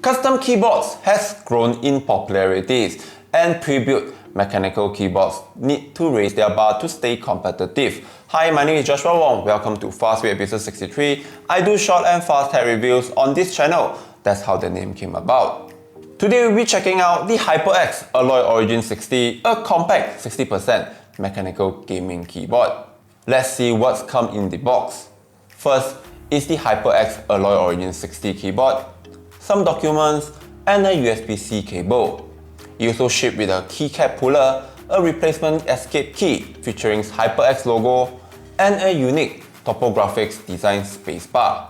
Custom keyboards has grown in popularity, and pre-built mechanical keyboards need to raise their bar to stay competitive. Hi, my name is Joshua Wong. Welcome to Fast Way episode 63. I do short and fast tech reviews on this channel. That's how the name came about. Today we'll be checking out the HyperX Alloy Origins 60, a compact 60% mechanical gaming keyboard. Let's see what's come in the box. First is the HyperX Alloy Origins 60 keyboard, some documents, and a USB-C cable. It also shipped with a keycap puller, a replacement escape key featuring HyperX logo, and a unique topographics design spacebar.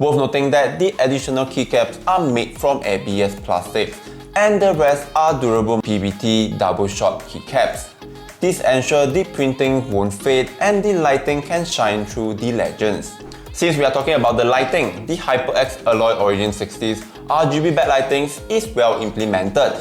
Worth noting that the additional keycaps are made from ABS plastic, and the rest are durable PBT Double-shot Keycaps. This ensures the printing won't fade and the lighting can shine through the legends. Since we are talking about the lighting, the HyperX Alloy Origins 60's RGB backlightings is well implemented,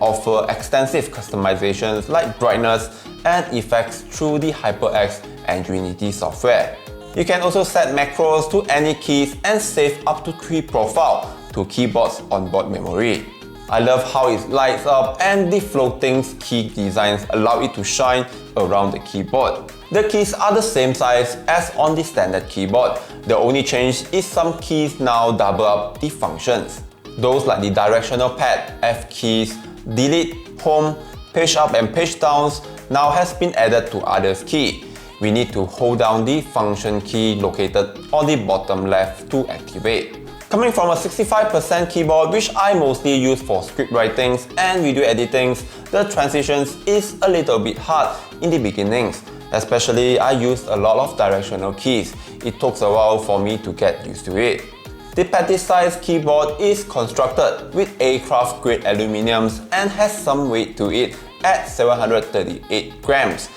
offer extensive customizations like brightness and effects through the HyperX NGENUITY software. You can also set macros to any keys and save up to 3 profiles to keyboard's onboard memory. I love how it lights up and the floating key designs allow it to shine around the keyboard. The keys are the same size as on the standard keyboard. The only change is some keys now double up the functions. Those like the directional pad, F keys, delete, home, page up and page downs now has been added to others key. We need to hold down the function key located on the bottom left to activate. Coming from a 65% keyboard, which I mostly use for script writings and video editings, the transitions is a little bit hard in the beginnings. Especially, I used a lot of directional keys. It took a while for me to get used to it. The petite-sized keyboard is constructed with aircraft-grade aluminiums and has some weight to it at 738 grams.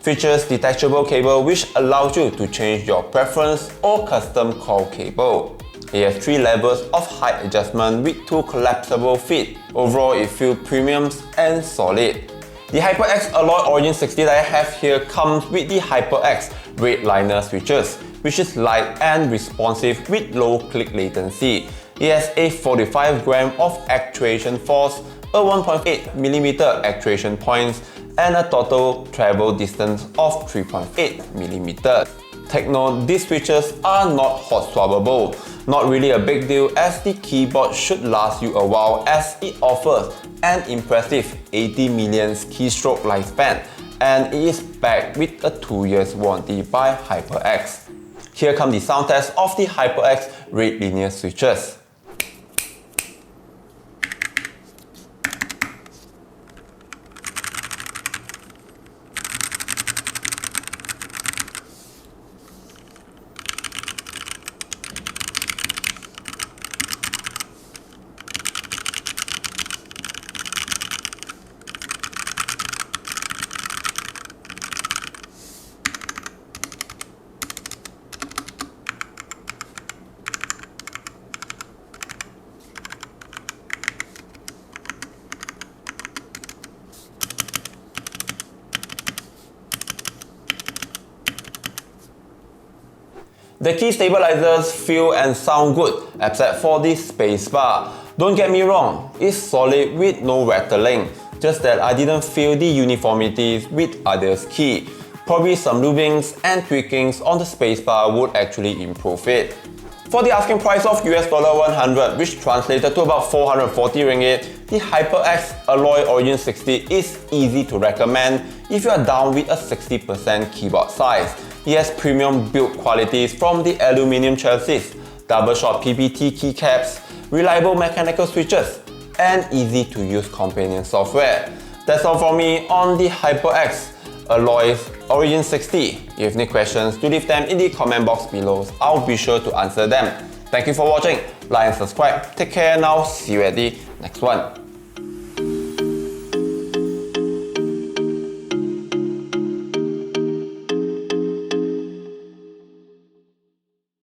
Features detachable cable which allows you to change your preference or custom call cable. It has 3 levels of height adjustment with 2 collapsible feet. Overall, it feels premium and solid. The HyperX Alloy Origins 60 that I have here comes with the HyperX Red liner switches, which is light and responsive with low click latency. It has a 45 gram of actuation force, a 1.8mm actuation points, and a total travel distance of 3.8mm. Take note, these switches are not hot swappable. Not really a big deal as the keyboard should last you a while as it offers an impressive 80 million keystroke lifespan, and it is backed with a 2 years warranty by HyperX. Here come the sound test of the HyperX Red linear switches. The key stabilizers feel and sound good except for the spacebar. Don't get me wrong, it's solid with no rattling, just that I didn't feel the uniformities with others' key. Probably some lubings and tweakings on the spacebar would actually improve it. For the asking price of $100, which translated to about 440 ringgit, the HyperX Alloy Origins 60 is easy to recommend if you are down with a 60% keyboard size. It has premium build qualities from the aluminium chassis, double-shot PBT keycaps, reliable mechanical switches, and easy to use companion software. That's all from me on the HyperX Alloy Origins 60. If you have any questions, do leave them in the comment box below. I'll be sure to answer them. Thank you for watching. Like and subscribe. Take care now. See you at the next one.